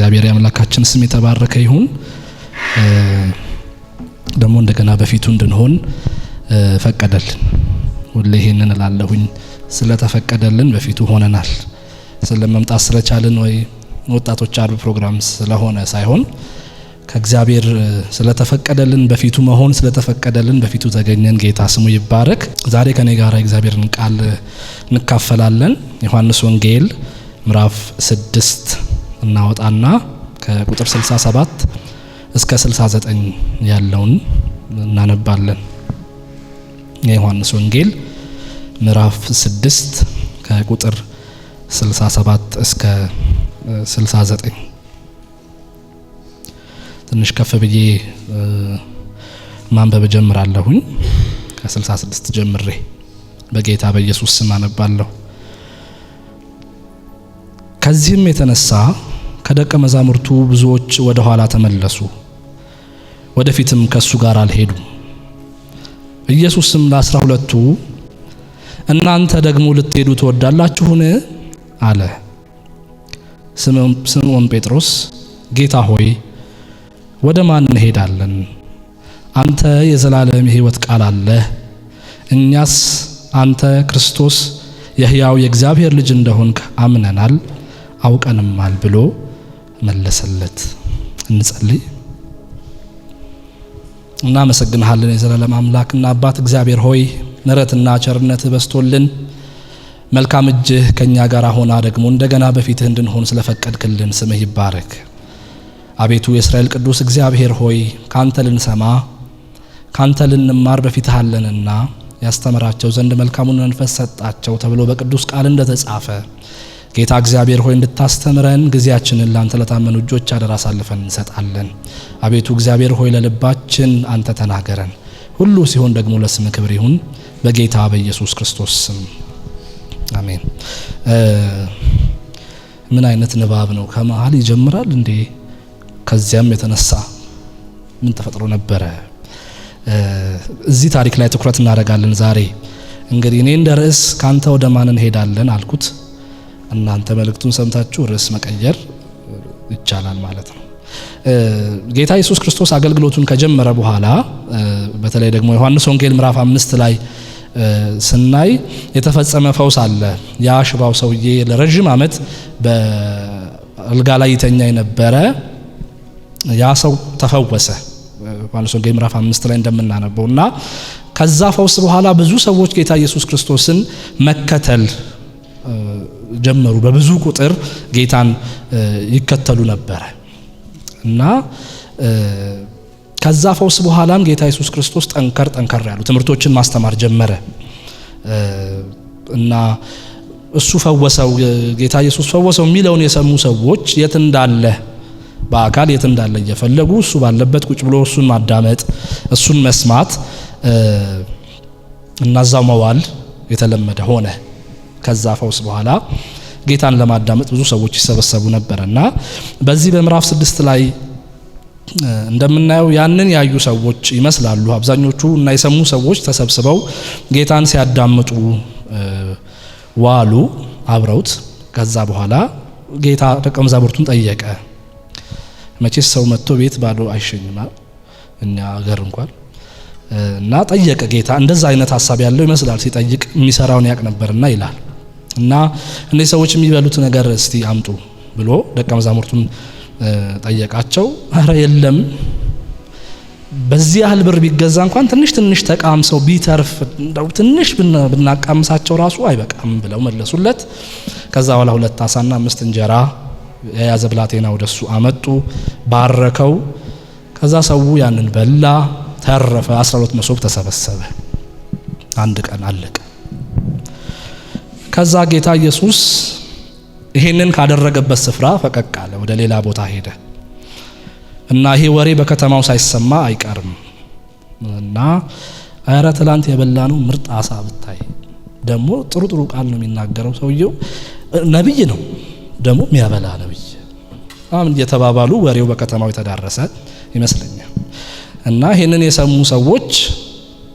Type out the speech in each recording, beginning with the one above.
እግዚአብሔር አምላካችን ስም የተባረከ ይሁን። ደግሞ እንደገና በፊቱ እንድንሆን ፈቀደልን። ሁሌ ይሄንን እላለሁኝ፣ ስለተፈቀደልን በፊቱ ሆነናል። ስለመምጣት ስለቻልን ወይ ወጣቶች አርብ ፕሮግራም ስለሆነ ሳይሆን ከእግዚአብሔር ስለተፈቀደልን በፊቱ መሆን ስለተፈቀደልን በፊቱ ተገኘን። ጌታ ስሙ ይባረክ። ዛሬ ከኔ ጋር እግዚአብሔርን ቃል እንካፈላለን። ዮሐንስ ወንጌል ምዕራፍ 6 እናወጣና ከቁጥር 67 እስከ 69 ያለውን እናነባለን። የዮሐንስ ወንጌል ምዕራፍ 6 ከቁጥር 67 እስከ 69 ትንሽ ከፍ ብዬ ማንበብ ጀምራለሁኝ። ከ66 ጀምሬ በጌታ በኢየሱስ ስም አነባለሁ። ከዚህም የተነሳ ከደቀ መዛሙርቱ ብዙዎች ወደ ኋላ ተመለሱ፣ ወደፊትም ከሱ ጋር አልሄዱም። ኢየሱስም ለ12ቱ እናንተ ደግሞ ልትሄዱ ትወዳላችሁን? አለ። ስምዖን ጴጥሮስ ጌታ ሆይ ወደ ማን እንሄዳለን? አንተ የዘላለም ሕይወት ቃል አለህ። እኛስ አንተ ክርስቶስ የሕያው የእግዚአብሔር ልጅ እንደሆንክ አምነናል አውቀንማል ብሎ መለሰለት። እንጸልይ። እናመሰግንሃለን የዘላለም አምላክና አባት እግዚአብሔር ሆይ ምሕረትና ቸርነት በስቶልን መልካም እጅህ ከኛ ጋር ሆና ደግሞ እንደገና በፊትህ እንድንሆን ስለፈቀድክልን ስምህ ይባረክ። አቤቱ የእስራኤል ቅዱስ እግዚአብሔር ሆይ ካንተ ልንሰማ ካንተ ልንማር በፊትህ አለንና ያስተምራቸው ዘንድ መልካሙን መንፈስ ሰጣቸው ተብሎ በቅዱስ ቃል እንደተጻፈ ጌታ እግዚአብሔር ሆይ እንድታስተምረን ጊዜያችንን ላንተ ለታመኑ እጆች አደራ አሳልፈን እንሰጣለን። አቤቱ እግዚአብሔር ሆይ ለልባችን አንተ ተናገረን። ሁሉ ሲሆን ደግሞ ለስምህ ክብር ይሁን በጌታ በኢየሱስ ክርስቶስ ስም አሜን። ምን አይነት ንባብ ነው! ከመሃል ይጀምራል እንዴ! ከዚያም የተነሳ ምን ተፈጥሮ ነበረ? እዚህ ታሪክ ላይ ትኩረት እናደርጋለን ዛሬ። እንግዲህ እኔ እንደ ርዕስ ካንተ ወደ ማን እንሄዳለን አልኩት። እናንተ መልእክቱን ሰምታችሁ ርዕስ መቀየር ይቻላል ማለት ነው። ጌታ ኢየሱስ ክርስቶስ አገልግሎቱን ከጀመረ በኋላ በተለይ ደግሞ ዮሐንስ ወንጌል ምዕራፍ 5 ላይ ስናይ የተፈጸመ ፈውስ አለ። ያ ሽባው ሰውዬ ለረጅም ዓመት በአልጋ ላይ ይተኛ የነበረ ያ ሰው ተፈወሰ። ዮሐንስ ወንጌል ምዕራፍ 5 ላይ እንደምናነበውና ከዛ ፈውስ በኋላ ብዙ ሰዎች ጌታ ኢየሱስ ክርስቶስን መከተል ጀመሩ። በብዙ ቁጥር ጌታን ይከተሉ ነበር እና ከዛ ፈውስ በኋላም ጌታ ኢየሱስ ክርስቶስ ጠንከር ያሉ ትምህርቶችን ማስተማር ጀመረ እና እሱ ፈወሰው፣ ጌታ ኢየሱስ ፈወሰው የሚለውን የሰሙ ሰዎች የት እንዳለ በአካል የት እንዳለ እየፈለጉ እሱ ባለበት ቁጭ ብሎ እሱን ማዳመጥ እሱን መስማት እና እዛው መዋል የተለመደ ሆነ። ከዛ ፈውስ በኋላ ጌታን ለማዳመጥ ብዙ ሰዎች ይሰበሰቡ ነበርና በዚህ በምዕራፍ 6 ላይ እንደምናየው ያንን ያዩ ሰዎች ይመስላሉ አብዛኞቹ እና የሰሙ ሰዎች ተሰብስበው ጌታን ሲያዳምጡ ዋሉ አብረውት። ከዛ በኋላ ጌታ ደቀ መዛሙርቱን ጠየቀ። መቼስ ሰው መጥቶ ቤት ባዶ አይሸኝም እኛ ሀገር እንኳን እና ጠየቀ ጌታ። እንደዛ አይነት ሐሳብ ያለው ይመስላል ሲጠይቅ የሚሰራውን ያቅ ነበርና ይላል እና እነዚህ ሰዎች የሚበሉት ነገር እስቲ አምጡ ብሎ ደቀ መዛሙርቱን ጠየቃቸው። አረ የለም፣ በዚህ ያህል ብር ቢገዛ እንኳን ትንሽ ተቃምሰው ቢተርፍ እንደው ትንሽ ብናቃምሳቸው ራሱ አይበቃም ብለው መለሱለት። ከዛ በኋላ 2 ዓሳና 5 እንጀራ የያዘ ብላቴና ወደሱ አመጡ፣ ባረከው። ከዛ ሰው ያንን በላ፣ ተረፈ። 12 መሶብ ተሰበሰበ። አንድ ቀን አለቀ። ከዛ ጌታ ኢየሱስ ይሄንን ካደረገበት ስፍራ ፈቀቅ አለ፣ ወደ ሌላ ቦታ ሄደ እና ይሄ ወሬ በከተማው ሳይሰማ አይቀርም እና አረ ትላንት የበላ ነው ምርጥ አሳ ብታይ፣ ደግሞ ጥሩ ቃል ነው የሚናገረው ሰውየው፣ ነብይ ነው ደግሞ የሚያበላ ነብይ አሁን እየተባባሉ ወሬው በከተማው የተዳረሰ ይመስለኛል። እና ይሄንን የሰሙ ሰዎች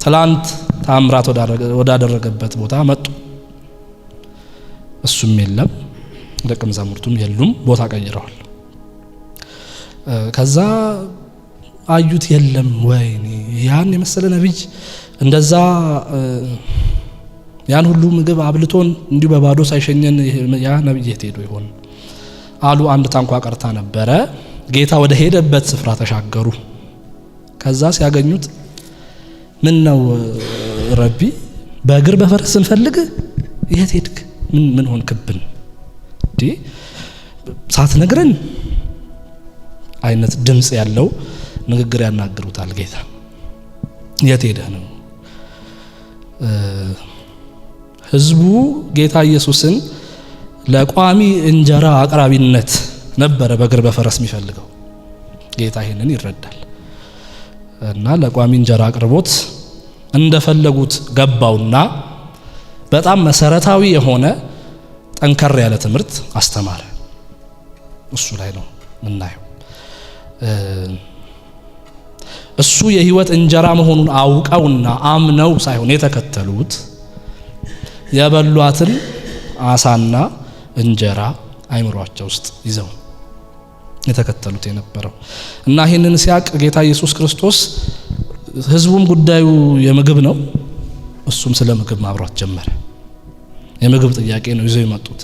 ትላንት ታምራት ወዳደረገበት ቦታ መጡ። እሱም የለም፣ ደቀ መዛሙርቱም የሉም፣ ቦታ ቀይረዋል። ከዛ አዩት የለም ወይኔ ያን የመሰለ ነብይ እንደዛ ያን ሁሉ ምግብ አብልቶን እንዲሁ በባዶ ሳይሸኘን ያ ነብይ የት ሄዶ ይሆን አሉ። አንድ ታንኳ ቀርታ ነበረ። ጌታ ወደ ሄደበት ስፍራ ተሻገሩ። ከዛ ሲያገኙት ምን ነው ረቢ በእግር በፈረስ እንፈልግ የት ሄድክ ምን ሆንክብን እንዴ ሳትነግረን አይነት ድምጽ ያለው ንግግር ያናግሩታል ጌታ። የት ሄደህ ነው? ህዝቡ ጌታ ኢየሱስን ለቋሚ እንጀራ አቅራቢነት ነበረ በእግር በፈረስ የሚፈልገው። ጌታ ይሄንን ይረዳል እና ለቋሚ እንጀራ አቅርቦት እንደፈለጉት ገባውና በጣም መሰረታዊ የሆነ ጠንከር ያለ ትምህርት አስተማረ። እሱ ላይ ነው ምናየው። እሱ የህይወት እንጀራ መሆኑን አውቀውና አምነው ሳይሆን የተከተሉት የበሏትን አሳና እንጀራ አይምሯቸው ውስጥ ይዘው የተከተሉት የነበረው እና ይሄንን ሲያቅ ጌታ ኢየሱስ ክርስቶስ ህዝቡም ጉዳዩ የምግብ ነው፣ እሱም ስለ ምግብ ማብራት ጀመረ። የምግብ ጥያቄ ነው ይዘው የመጡት።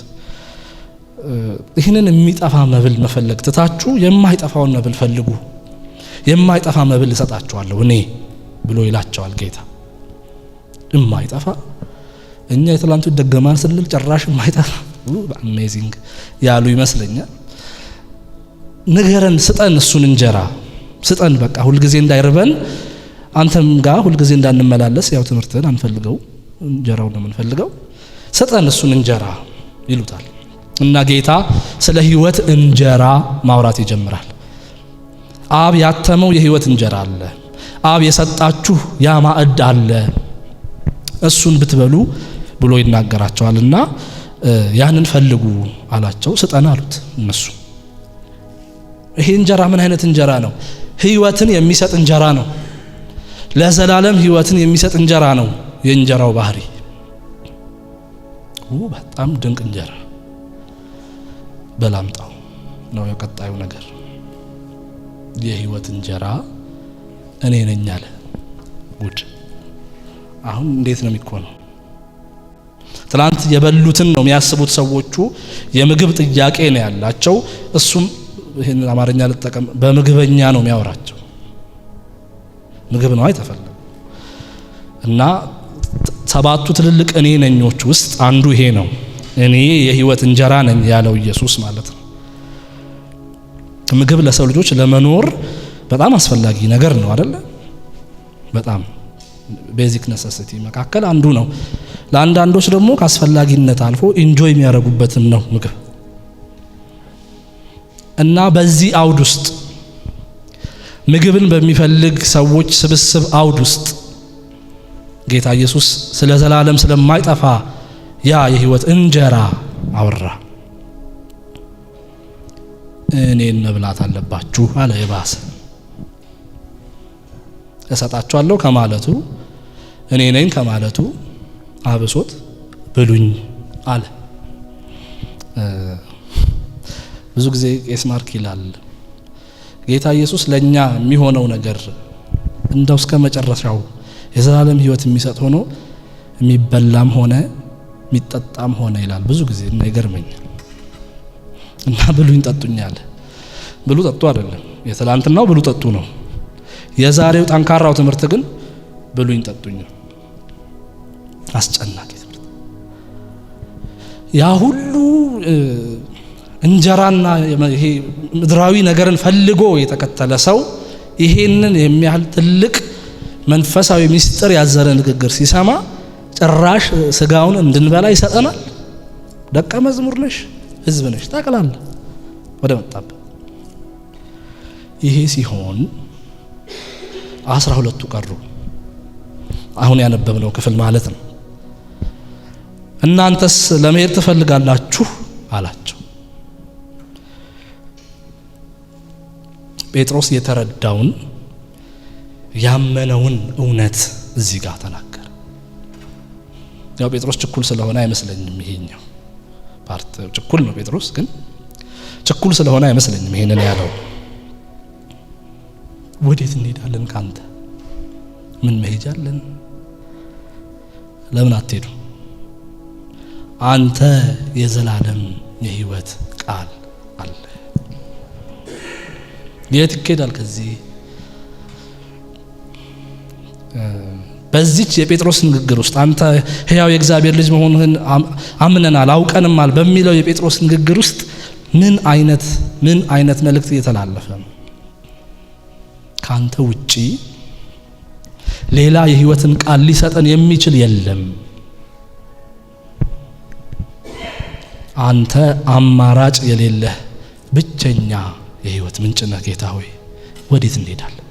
ይሄንን የሚጠፋ መብል መፈለግ ትታችሁ የማይጠፋውን መብል ፈልጉ፣ የማይጠፋ መብል እሰጣችኋለሁ እኔ ብሎ ይላቸዋል ጌታ። የማይጠፋ እኛ የትላንቱ ደገማን ስንል ጭራሽ የማይጠፋ አሜዚንግ ያሉ ይመስለኛል። ንገረን፣ ስጠን፣ እሱን እንጀራ ስጠን፣ በቃ ሁሉ ጊዜ እንዳይርበን አንተም ጋር ሁሉ ጊዜ እንዳንመላለስ ያው ትምህርትን አንፈልገው እንጀራውን ነው የምንፈልገው፣ ስጠን እሱን እንጀራ ይሉታል። እና ጌታ ስለ ህይወት እንጀራ ማውራት ይጀምራል። አብ ያተመው የህይወት እንጀራ አለ፣ አብ የሰጣችሁ ያ ማዕድ አለ፣ እሱን ብትበሉ ብሎ ይናገራቸዋልና ያንን ፈልጉ አላቸው። ስጠን አሉት እነሱ። ይሄ እንጀራ ምን አይነት እንጀራ ነው? ህይወትን የሚሰጥ እንጀራ ነው። ለዘላለም ህይወትን የሚሰጥ እንጀራ ነው የእንጀራው ባህሪ። በጣም ድንቅ እንጀራ በላምጣው ነው የቀጣዩ ነገር። የህይወት እንጀራ እኔ ነኝ አለ። ጉድ! አሁን እንዴት ነው የሚኮነው? ትላንት የበሉትን ነው የሚያስቡት ሰዎቹ። የምግብ ጥያቄ ነው ያላቸው። እሱም ይሄን አማርኛ ልጠቀም በምግበኛ ነው የሚያወራቸው። ምግብ ነው አይተፈለገው እና ሰባቱ ትልልቅ እኔ ነኞች ውስጥ አንዱ ይሄ ነው። እኔ የህይወት እንጀራ ነኝ ያለው ኢየሱስ ማለት ነው። ምግብ ለሰው ልጆች ለመኖር በጣም አስፈላጊ ነገር ነው አይደለ? በጣም ቤዚክ ነሰሲቲ መካከል አንዱ ነው። ለአንዳንዶች ደግሞ ካስፈላጊነት አልፎ ኢንጆይ የሚያደርጉበትም ነው ምግብ። እና በዚህ አውድ ውስጥ ምግብን በሚፈልግ ሰዎች ስብስብ አውድ ውስጥ ጌታ ኢየሱስ ስለ ዘላለም ስለማይጠፋ ያ የህይወት እንጀራ አወራ። እኔን መብላት አለባችሁ አለ። የባሰ እሰጣችኋለሁ ከማለቱ እኔ ነኝ ከማለቱ አብሶት ብሉኝ አለ። ብዙ ጊዜ ቄስ ማርክ ይላል ጌታ ኢየሱስ ለኛ የሚሆነው ነገር እንደው እስከ መጨረሻው የዘላለም ህይወት የሚሰጥ ሆኖ የሚበላም ሆነ የሚጠጣም ሆነ ይላል ብዙ ጊዜ እና ይገርመኛል። እና ብሉኝ ጠጡኝ አለ። ብሉ ጠጡ አይደለም፣ የትላንትናው ብሉ ጠጡ ነው። የዛሬው ጠንካራው ትምህርት ግን ብሉኝ ጠጡኝ ነው። አስጨናቂ ትምህርት። ያ ሁሉ እንጀራና ይሄ ምድራዊ ነገርን ፈልጎ የተከተለ ሰው ይሄንን የሚያህል ትልቅ መንፈሳዊ ሚስጥር ያዘለ ንግግር ሲሰማ ጭራሽ ስጋውን እንድንበላ ይሰጠናል። ደቀ መዝሙር ነሽ፣ ህዝብ ነሽ፣ ታቀላለ ወደ መጣበት። ይሄ ሲሆን 12ቱ ቀሩ። አሁን ያነበብነው ክፍል ማለት ነው። እናንተስ ለመሄድ ትፈልጋላችሁ አላቸው። ጴጥሮስ የተረዳውን ያመነውን እውነት እዚህ ጋር ተናገረ። ያው ጴጥሮስ ችኩል ስለሆነ አይመስለኝም ይሄኛው ፓርት ችኩል ነው። ጴጥሮስ ግን ችኩል ስለሆነ አይመስለኝም ይሄንን ያለው። ወዴት እንሄዳለን? ካንተ ምን መሄጃለን? ለምን አትሄዱ? አንተ የዘላለም የህይወት ቃል አለ። የት ይኬዳል? ከዚህ በዚች የጴጥሮስ ንግግር ውስጥ አንተ ሕያው የእግዚአብሔር ልጅ መሆንህን አምነናል አውቀንማል በሚለው የጴጥሮስ ንግግር ውስጥ ምን አይነት መልእክት እየተላለፈ ነው? ካንተ ውጪ ሌላ የህይወትን ቃል ሊሰጠን የሚችል የለም። አንተ አማራጭ የሌለህ ብቸኛ የህይወት ምንጭ ነህ። ጌታ ሆይ ወዴት እንሄዳለን?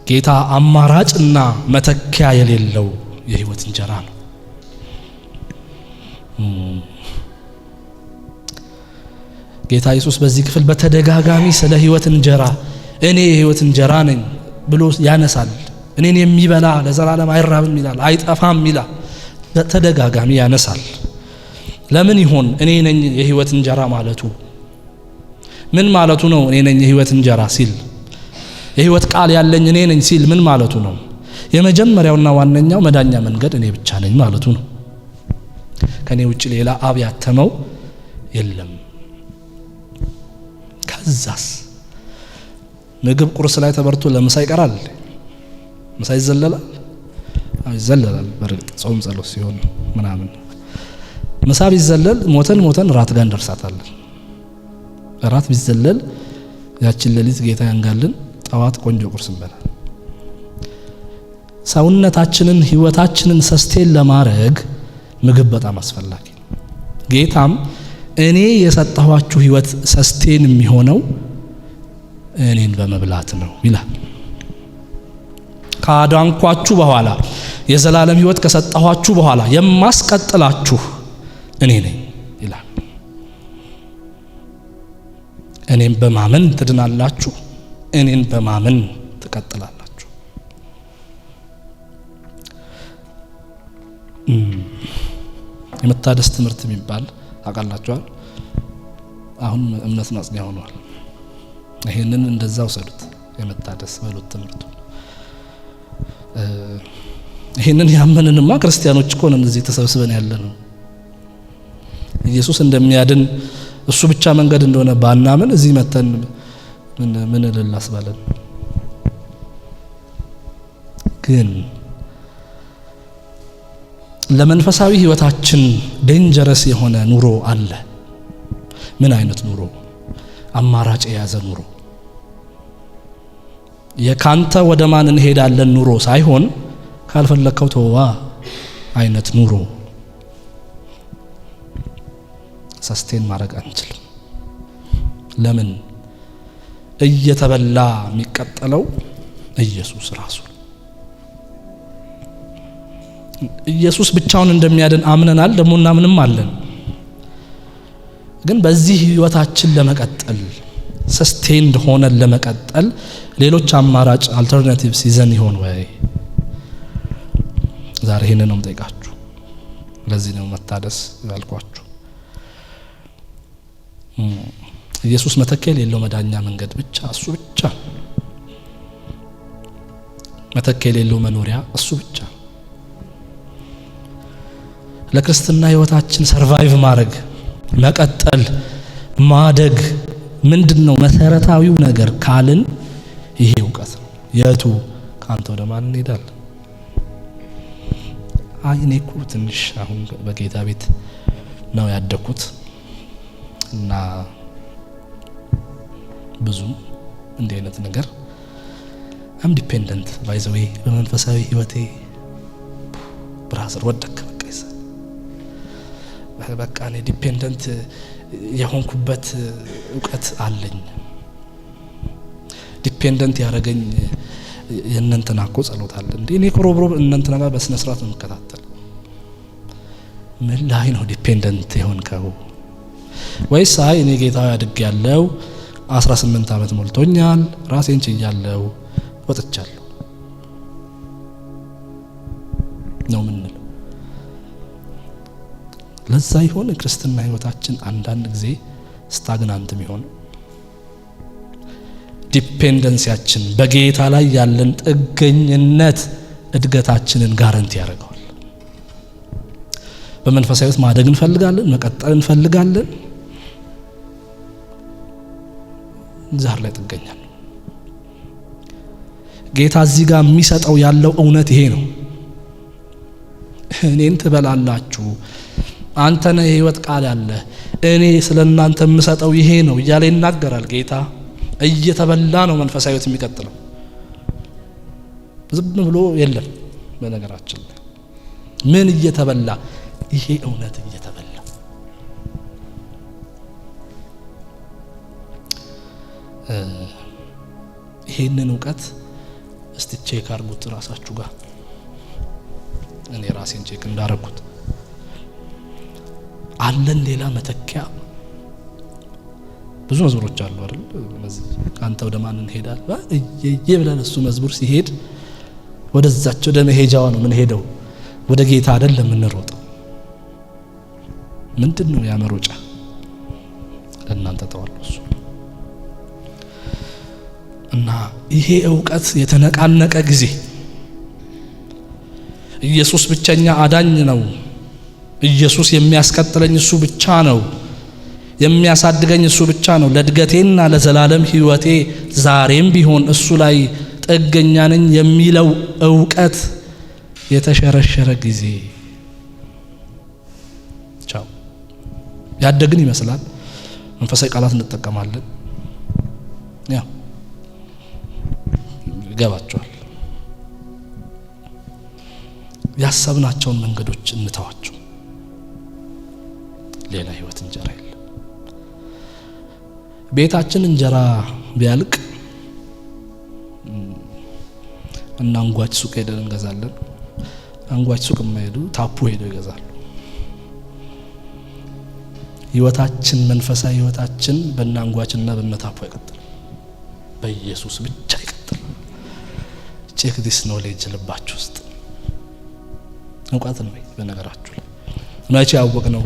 ጌታ አማራጭና መተኪያ የሌለው የህይወት እንጀራ ነው። ጌታ ኢየሱስ በዚህ ክፍል በተደጋጋሚ ስለ ህይወት እንጀራ እኔ የህይወት እንጀራ ነኝ ብሎ ያነሳል። እኔን የሚበላ ለዘላለም አይራብም ይላል፣ አይጠፋም ይላል። በተደጋጋሚ ያነሳል። ለምን ይሆን እኔ ነኝ የህይወት እንጀራ ማለቱ? ምን ማለቱ ነው? እኔ ነኝ የህይወት እንጀራ ሲል የህይወት ቃል ያለኝ እኔ ነኝ ሲል ምን ማለቱ ነው? የመጀመሪያውና ዋነኛው መዳኛ መንገድ እኔ ብቻ ነኝ ማለቱ ነው። ከኔ ውጪ ሌላ አብ ያተመው የለም። ከዛስ ምግብ ቁርስ ላይ ተበርቶ ለምሳ ይቀራል? ምሳ ይዘለላል? ይዘለላል። በርግጥ ጾም ጸሎት ሲሆን ምናምን ምሳ ቢዘለል ሞተን ራት ጋር እንደርሳታለን። ራት ቢዘለል ያችን ሌሊት ጌታ ያንጋልን፣ ጠዋት ቆንጆ ቁርስ እንበላል። ሰውነታችንን ህይወታችንን ሰስቴን ለማድረግ ምግብ በጣም አስፈላጊ ነው። ጌታም እኔ የሰጠኋችሁ ህይወት ሰስቴን የሚሆነው እኔን በመብላት ነው ይላል። ካዳንኳችሁ በኋላ የዘላለም ህይወት ከሰጠኋችሁ በኋላ የማስቀጥላችሁ እኔ ነኝ ይላል። እኔን በማመን ትድናላችሁ፣ እኔን በማመን ትቀጥላላችሁ። የመታደስ ትምህርት የሚባል አቃላችኋል። አሁን እምነት ማጽኛ ሆኗል። ይሄንን እንደዛው ሰዱት፣ የመታደስ በሉት ትምህርቱ። ይሄንን ያመንንማ ክርስቲያኖች እኮ ነን እዚህ ተሰብስበን ያለነው። ኢየሱስ እንደሚያድን እሱ ብቻ መንገድ እንደሆነ ባናምን እዚህ መተን ምን ልላስባለን? ግን ለመንፈሳዊ ህይወታችን ዴንጀረስ የሆነ ኑሮ አለ። ምን አይነት ኑሮ? አማራጭ የያዘ ኑሮ። የካንተ ወደ ማን እንሄዳለን ኑሮ ሳይሆን ካልፈለከው ተዋ አይነት ኑሮ ሰስቴን ማድረግ አንችልም። ለምን? እየተበላ የሚቀጠለው ኢየሱስ ራሱ። ኢየሱስ ብቻውን እንደሚያድን አምነናል፣ ደግሞ እናምንም አለን። ግን በዚህ ህይወታችን ለመቀጠል ሰስቴንድ ሆነን ለመቀጠል ሌሎች አማራጭ አልተርናቲቭስ ይዘን ይሆን ወይ? ዛሬ ይሄንን ነው የምጠይቃችሁ። ለዚህ ነው መታደስ ያልኳችሁ። ኢየሱስ መተኪያ የሌለው መዳኛ መንገድ ብቻ እሱ ብቻ፣ መተኪያ የሌለው መኖሪያ እሱ ብቻ። ለክርስትና ህይወታችን ሰርቫይቭ ማድረግ፣ መቀጠል፣ ማደግ ምንድነው መሰረታዊው ነገር ካልን ይሄ እውቀት ነው። የቱ? ካንተ ወደ ማን እንሄዳለን? እኔ እኮ ትንሽ አሁን በጌታ ቤት ነው ያደኩት እና ብዙም እንዲህ አይነት ነገር አም ዲፔንደንት ባይ ዘ ዌይ በመንፈሳዊ ህይወቴ ብራዘር ወደክ በቃ እኔ ዲፔንደንት የሆንኩበት እውቀት አለኝ። ዲፔንደንት ያደረገኝ የእነንተና እኮ ጸሎት አለ እንዴ? እኔ ኮሮብሮ እነንተና ጋር በስነ ስርዓት ነው የምከታተል። ምን ላይ ነው ዲፔንደንት የሆንከው? ወይስ አይ እኔ ጌታው ያድግ ያለው 18 ዓመት ሞልቶኛል፣ ራሴን ችያለሁ፣ ወጥቻለሁ ነው ምን? ለዛ ይሆን ክርስትና ህይወታችን አንዳንድ ጊዜ ስታግናንት የሚሆን ዲፔንደንሲያችን በጌታ ላይ ያለን ጥገኝነት እድገታችንን ጋራንቲ ያደርገዋል። በመንፈሳዊ ሕይወት ማደግ እንፈልጋለን፣ መቀጠል እንፈልጋለን። ዛር ላይ ጥገኛል። ጌታ እዚህ ጋር የሚሰጠው ያለው እውነት ይሄ ነው። እኔን ትበላላችሁ፣ አንተ ነህ የሕይወት ቃል ያለ፣ እኔ ስለናንተ የምሰጠው ይሄ ነው እያለ ይናገራል ጌታ። እየተበላ ነው መንፈሳዊ ሕይወት የሚቀጥለው፣ ዝም ብሎ የለም። በነገራችን ምን እየተበላ? ይሄ እውነት እየተበላ። ይሄንን እውቀት እስቲ ቼክ አድርጉት ራሳችሁ ጋር። እኔ ራሴን ቼክ እንዳረኩት አለን ሌላ መተኪያ? ብዙ መዝሙሮች አሉ አይደል? አንተ ወደ ማን እንሄዳለን እየብለን እሱ መዝሙር ሲሄድ ወደዛቸው ወደ መሄጃዋ ነው ምን ሄደው፣ ወደ ጌታ አይደለም የምንሮጠው። ምንድነው ያ መሮጫ? ለእናንተ ተዋለሁ እሱ። እና ይሄ እውቀት የተነቃነቀ ጊዜ ኢየሱስ ብቸኛ አዳኝ ነው፣ ኢየሱስ የሚያስቀጥለኝ እሱ ብቻ ነው፣ የሚያሳድገኝ እሱ ብቻ ነው፣ ለእድገቴና ለዘላለም ሕይወቴ ዛሬም ቢሆን እሱ ላይ ጥገኛ ነኝ የሚለው እውቀት የተሸረሸረ ጊዜ ቻው። ያደግን ይመስላል፣ መንፈሳዊ ቃላት እንጠቀማለን፣ ያው ይገባቸዋል። ያሰብናቸውን መንገዶች እንተዋቸው። ሌላ ህይወት እንጀራ የለም። ቤታችን እንጀራ ቢያልቅ እና አንጓች ሱቅ ሄደን እንገዛለን። አንጓች ሱቅ የማይሄዱ ታፑ ሄደው ይገዛሉ። ህይወታችን መንፈሳዊ ህይወታችን በእናንጓችና በእነታፑ አይቀጥልም፣ በኢየሱስ ብቻ ይቀጥላል። ቼክ ዲስ ኖሌጅ ልባችሁ ውስጥ እውቀት ነው። በነገራችሁ ላይ መቼ ያወቅነው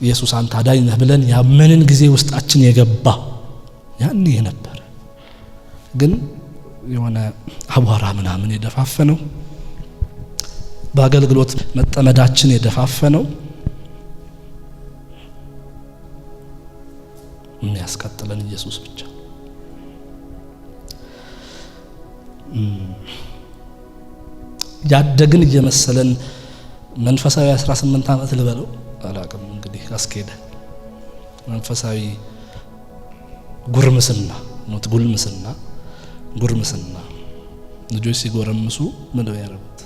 ኢየሱስ አንተ አዳኝ ነህ ብለን ያመንን ጊዜ ውስጣችን የገባ ያኔ ነበር። ግን የሆነ አቧራ ምናምን የደፋፈነው፣ በአገልግሎት መጠመዳችን የደፋፈነው የሚያስቀጥለን ኢየሱስ ብቻ። ያደግን እየመሰለን መንፈሳዊ 18 ዓመት ልበለው አላቅም እንግዲህ አስኬደ መንፈሳዊ ጉርምስና ነው። ጉርምስና ልጆች ሲጎረምሱ ምን ነው ያረቡት?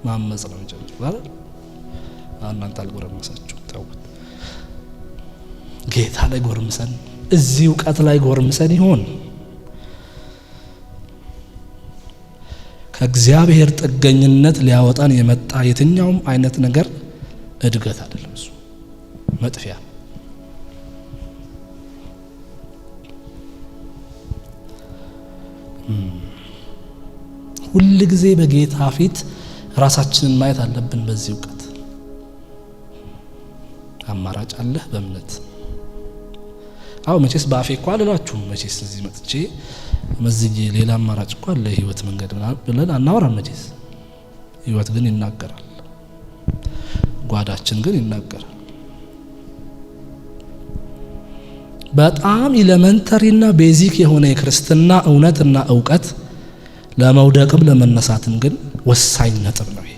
ማመጽ ነው ጀምሯል። እናንተ አልጎረመሳችሁ ታውቁት። ጌታ ላይ ጎርምሰን እዚህ እውቀት ላይ ጎርምሰን ይሆን? ከእግዚአብሔር ጥገኝነት ሊያወጣን የመጣ የትኛውም አይነት ነገር እድገት አይደለም፣ እሱ መጥፊያ። ሁል ጊዜ በጌታ ፊት ራሳችንን ማየት አለብን። በዚህ እውቀት አማራጭ አለ በእምነት። አው መቼስ በአፌ እኮ አልላችሁም። መቼስ እዚህ መጥቼ መዝጄ ሌላ አማራጭ እኮ አለ ህይወት መንገድ ብለን አናወራም። መቼስ ህይወት ግን ይናገራል፣ ጓዳችን ግን ይናገራል። በጣም ኤሌመንተሪና ቤዚክ የሆነ የክርስትና እውነትና እውቀት ለመውደቅም ለመነሳትም ግን ወሳኝ ነጥብ ነው። ይሄ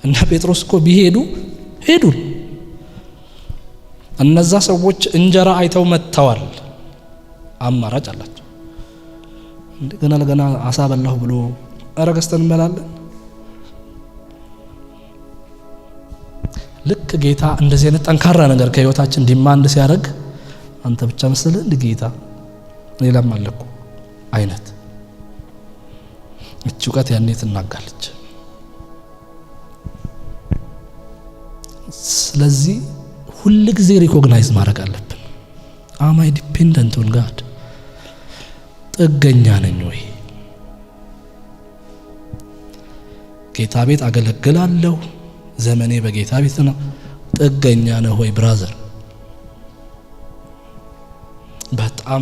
እና ጴጥሮስ እኮ ቢሄዱ ሄዱ። እነዛ ሰዎች እንጀራ አይተው መጥተዋል፣ አማራጭ አላቸው። እንደገና ለገና አሳ በላሁ ብሎ አረገስተን እንበላለን። ልክ ጌታ እንደዚህ አይነት ጠንካራ ነገር ከህይወታችን ዲማንድ ሲያደርግ አንተ ብቻ መሰለህ እንደ ጌታ ሌላም አለኩ አይነት እቺ እውቀት ያኔ ትናጋለች። ስለዚህ ሁሉ ጊዜ ሪኮግናይዝ ማድረግ አለብን። አማይ ዲፔንደንት ኦን ጋድ፣ ጥገኛ ነኝ ወይ? ጌታ ቤት አገለግላለሁ፣ ዘመኔ በጌታ ቤት ነው። ጥገኛ ነህ ወይ ብራዘር? በጣም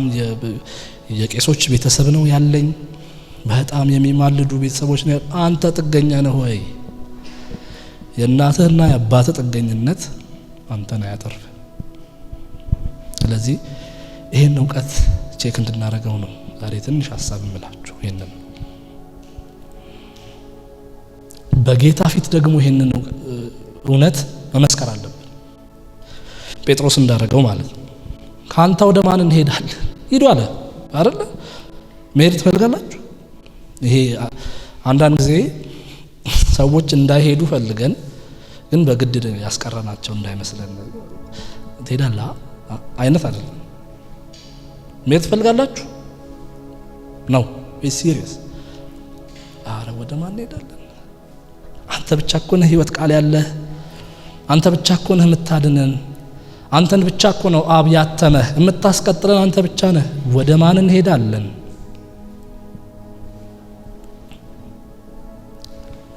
የቄሶች ቤተሰብ ነው ያለኝ፣ በጣም የሚማልዱ ቤተሰቦች ነው። አንተ ጥገኛ ነህ ወይ? የእናትህና የአባትህ ጥገኝነት አንተን አያተርፍ። ስለዚህ ይሄን እውቀት ቼክ እንድናደርገው ነው ዛሬ ትንሽ ሐሳብ እምላችሁ። ይሄንን በጌታ ፊት ደግሞ ይሄንን እውነት መመስከር አለብን። ጴጥሮስ እንዳደረገው ማለት ነው። ካንተ ወደ ማን እንሄዳለን? ሂዱ አለ አይደል? መሄድ ትፈልጋላችሁ? ይሄ አንዳንድ ጊዜ ሰዎች እንዳይሄዱ ፈልገን ግን በግድ ያስቀረናቸው እንዳይመስለን ትሄዳለህ አይነት አይደለም። መሄድ ትፈልጋላችሁ ነው ኢስ ሲሪየስ። አረ ወደ ማን እንሄዳለን? አንተ ብቻ እኮ ነህ ህይወት ቃል ያለህ፣ አንተ ብቻ እኮ ነህ የምታድነን፣ አንተን ብቻ እኮ ነው አብ ያተመህ የምታስቀጥለን አንተ ብቻ ነህ። ወደ ማን እንሄዳለን?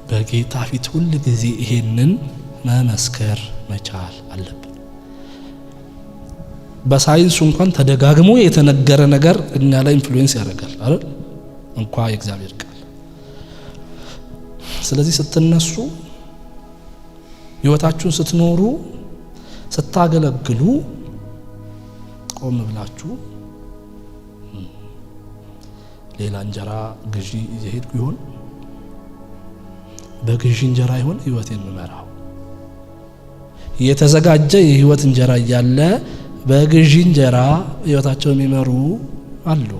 በጌታ ፊት ሁሉ ጊዜ ይሄንን መመስከር መቻል አለብን። በሳይንሱ እንኳን ተደጋግሞ የተነገረ ነገር እኛ ላይ ኢንፍሉዌንስ ያደርጋል አይደል? እንኳን የእግዚአብሔር ቃል። ስለዚህ ስትነሱ፣ ህይወታችሁን ስትኖሩ፣ ስታገለግሉ ቆም ብላችሁ ሌላ እንጀራ ግዢ እየሄድኩ ይሆን? በግዢ እንጀራ ይሆን ህይወቴን መመራው? የተዘጋጀ የህይወት እንጀራ እያለ በግዢ እንጀራ ህይወታቸው የሚመሩ አሉ።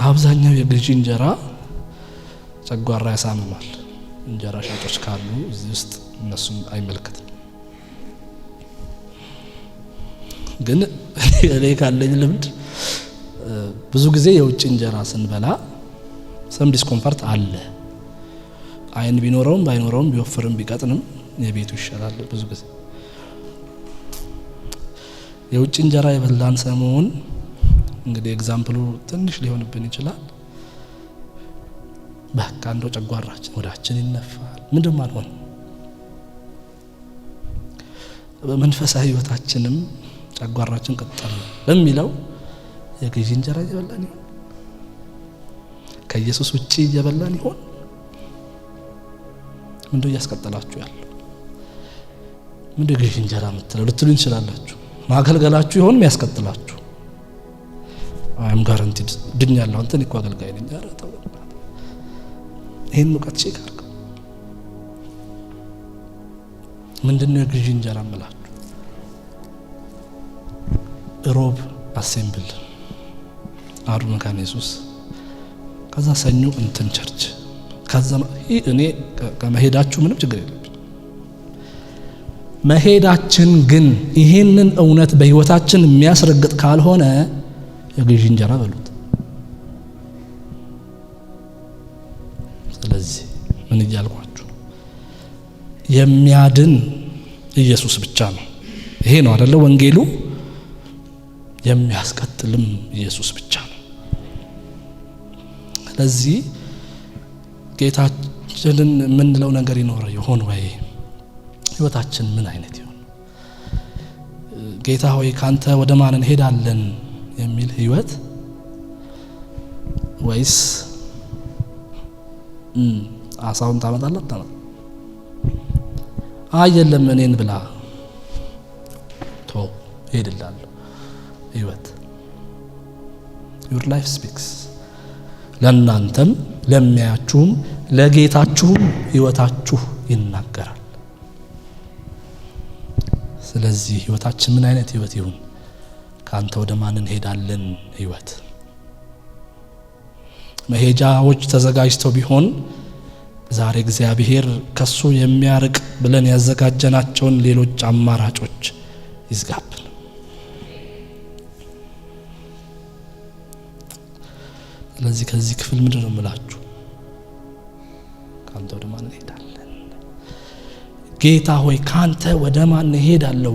አብዛኛው የግዢ እንጀራ ጨጓራ ያሳምማል። እንጀራ ሻጮች ካሉ እዚህ ውስጥ እነሱን አይመለከትም። ግን እኔ ካለኝ ልምድ ብዙ ጊዜ የውጭ እንጀራ ስንበላ ሰም ዲስኮምፈርት አለ። አይን ቢኖረውም ባይኖረውም ቢወፍርም ቢቀጥንም የቤቱ ይሻላል። ብዙ ጊዜ የውጭ እንጀራ የበላን ሰሞን እንግዲህ ኤግዛምፕሉ ትንሽ ሊሆንብን ይችላል። በቃ እንደው ጨጓራችን ወዳችን ይነፋል። ምንድን ማልሆን በመንፈሳዊ ህይወታችንም ጨጓራችን ቀጠል ለሚለው የግዢ እንጀራ እየበላን ይሆን? ከኢየሱስ ውጪ እየበላን ይሆን? ምንድነው እያስቀጠላችሁ ያለው? ምንድነው ግዢ እንጀራ የምትለው ልትሉኝ ትችላላችሁ። ማገልገላችሁ ይሆን የሚያስቀጥላችሁ? አይም ጋራንቲድ ድኛለሁ አንተ እኮ አገልጋይ ነኝ። ኧረ ተው፣ ይሄን እውቀት ቼክ አድርገው። ምንድነው የግዢ እንጀራ የምላችሁ? ሮብ አሴምብል አሩ መካነ ኢየሱስ፣ ከዛ ሰኞ እንትን ቸርች፣ ከዛ እኔ ከመሄዳችሁ ምንም ችግር የለም። መሄዳችን ግን ይሄንን እውነት በህይወታችን የሚያስረግጥ ካልሆነ የግዢ እንጀራ በሉት። ስለዚህ ምን እያልኳችሁ የሚያድን ኢየሱስ ብቻ ነው። ይሄ ነው አይደለ ወንጌሉ? የሚያስቀጥልም ኢየሱስ ብቻ ነው። ስለዚህ ጌታችንን የምንለው ነገር ይኖር ይሆን ወይ? ህይወታችን ምን አይነት ይሆን? ጌታ ሆይ ካንተ ወደ ማን እንሄዳለን የሚል ህይወት ወይስ አሳውን ታመጣለህ ታመጣ አይደለም እኔን ብላ ቶ ሄድላል ህይወት? your life speaks። ለእናንተም ለሚያያችሁም ለጌታችሁም ህይወታችሁ ይናገራል። ስለዚህ ህይወታችን ምን አይነት ህይወት ይሁን? ካንተ ወደ ማን እንሄዳለን ህይወት። መሄጃዎች ተዘጋጅተው ቢሆን ዛሬ እግዚአብሔር ከሱ የሚያርቅ ብለን ያዘጋጀናቸውን ሌሎች አማራጮች ይዝጋብን። ስለዚህ ከዚህ ክፍል ምንድን ነው የምላችሁ? ካንተ ወደ ማን እንሄዳለን? ጌታ ሆይ ካንተ ወደ ማን እንሄዳለሁ?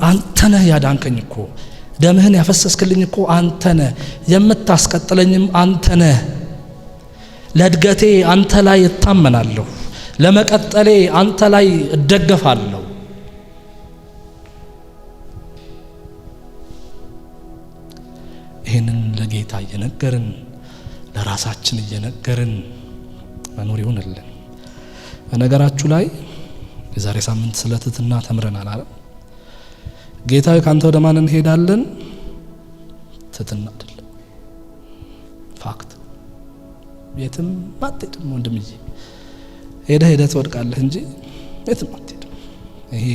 አንተ ነህ ያዳንከኝ እኮ፣ ደምህን ያፈሰስክልኝ እኮ አንተ ነህ፣ የምታስቀጥለኝም አንተ ነህ። ለእድገቴ አንተ ላይ እታመናለሁ፣ ለመቀጠሌ አንተ ላይ እደገፋለሁ። እየነገርን ለራሳችን እየነገርን መኖር ይሆንልን። በነገራችሁ ላይ የዛሬ ሳምንት ስለ ትሕትና ተምረናል አይደል? ጌታ ሆይ ካንተ ወደ ማን እንሄዳለን? ትሕትና አይደለም ፋክት። የትም አትሄድም ወንድምዬ፣ ሄደህ ትወድቃለህ እንጂ የትም አትሄድም። ይሄ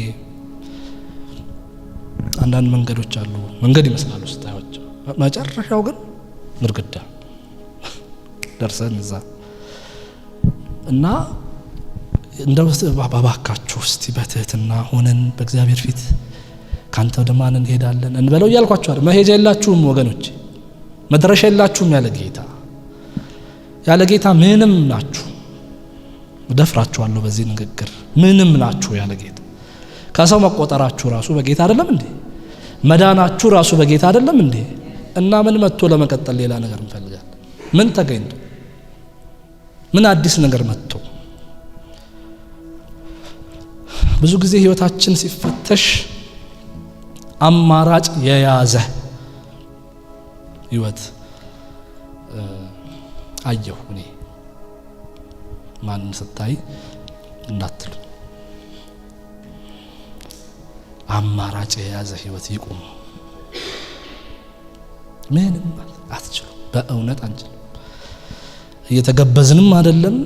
አንዳንድ መንገዶች አሉ፣ መንገድ ይመስላሉ ስታያቸው፣ መጨረሻው ግን ግድግዳ ደርሰን እዛ እና እንደው ባባካችሁ እስቲ በትሕትና ሆነን በእግዚአብሔር ፊት ካንተ ወደ ማን እንሄዳለን እንበለው እያልኳችሁ አይደል? መሄጃ የላችሁም ወገኖች፣ መድረሻ የላችሁም ያለ ጌታ ምንም ናችሁ። ደፍራችኋለሁ በዚህ ንግግር፣ ምንም ናችሁ ያለ ጌታ። ከሰው መቆጠራችሁ ራሱ በጌታ አይደለም እንዴ? መዳናችሁ ራሱ በጌታ አይደለም እንዴ? እና ምን መጥቶ ለመቀጠል ሌላ ነገር እንፈልጋለን? ምን ተገኝቶ? ምን አዲስ ነገር መጥቶ? ብዙ ጊዜ ህይወታችን ሲፈተሽ አማራጭ የያዘ ህይወት አየሁ እኔ። ማንን ስታይ እንዳትሉ፣ አማራጭ የያዘ ህይወት ይቁም። ምንም አትችሉ፣ በእውነት አንችልም። እየተገበዝንም አይደለም፣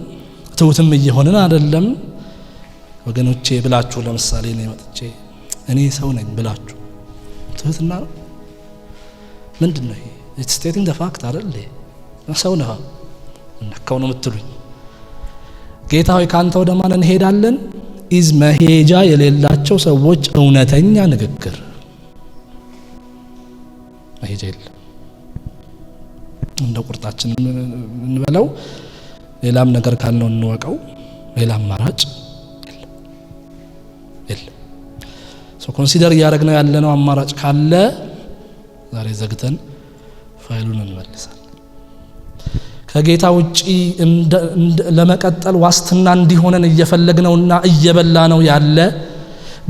ትውትም እየሆንን አይደለም ወገኖቼ ብላችሁ ለምሳሌ ነው መጥቼ እኔ ሰው ነኝ ብላችሁ ትሕትና ነው ምንድነው? ይሄ ኢትስ ስቴቲንግ ዘ ፋክት አይደል? ሰው ነህ ነካው ነው የምትሉኝ። ጌታ ሆይ ካንተ ወደ ማን እንሄዳለን? ኢዝ መሄጃ የሌላቸው ሰዎች እውነተኛ ንግግር። መሄጃ የለም። እንደ ቁርጣችን እንበለው፣ ሌላም ነገር ካልነው እንወቀው፣ ሌላ አማራጭ የለም። ኮንሲደር እያደረግነው ያለነው አማራጭ ካለ ዛሬ ዘግተን ፋይሉን እንመልሳለን። ከጌታ ውጪ ለመቀጠል ዋስትና እንዲሆነን እየፈለግነውና እየበላነው ያለ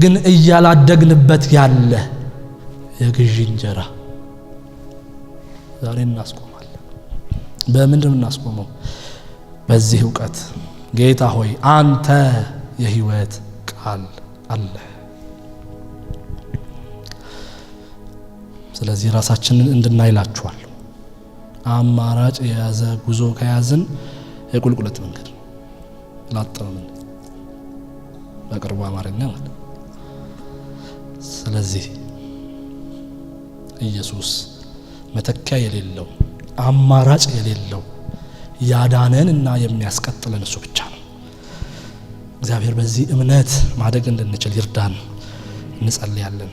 ግን እያላደግንበት ያለ የግዢ እንጀራ ዛሬ እናስቆማለን። በምንድን እናስቆመው? በዚህ ዕውቀት ጌታ ሆይ አንተ የሕይወት ቃል አለ። ስለዚህ ራሳችንን እንድናይላችኋል። አማራጭ የያዘ ጉዞ ከያዝን የቁልቁለት መንገድ ላጥነው በቅርቡ አማርኛ ማለት። ስለዚህ ኢየሱስ መተኪያ የሌለው አማራጭ የሌለው ያዳነንና የሚያስቀጥለን እሱ ብቻ ነው። እግዚአብሔር በዚህ እምነት ማደግ እንድንችል ይርዳን። እንጸልያለን።